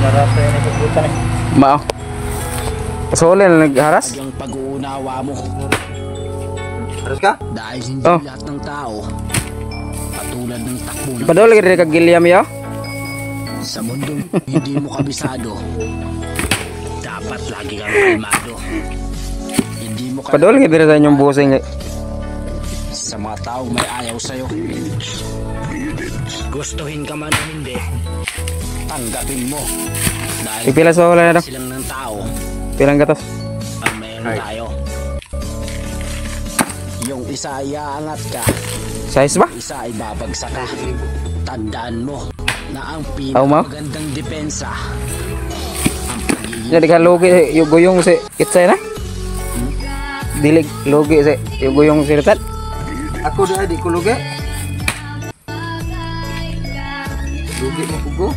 Narasa yun yung pagbutan eh. Mao. Solid na nagharas? Yung pag-uunawa mo. Haras ka? Dahil hindi Oh. lahat ng tao katulad ng takbo ng Padol lagi rin kag Giliam yo. sa mundong hindi mo kabisado. Dapat lagi kang kalmado. Hindi mo Padol lagi rin sa inyong busing. sa mga taong may ayaw sa'yo. Gustuhin ka man o hindi, tanggapin mo. Dahil Pipila sa wala na daw. silang ng tao Pilang gatos. ang mayroon tayo. Yung isa ay aangat ka, Size ba? isa ay babagsak ka. Tandaan mo na ang Aw, ma? pinakamagandang depensa ang pagiging Jadi kan logi yung guyong si Itsay na. Dilig logi si yung guyong si Ritat. Ako dah di ko lugi. Lugi mo pugo.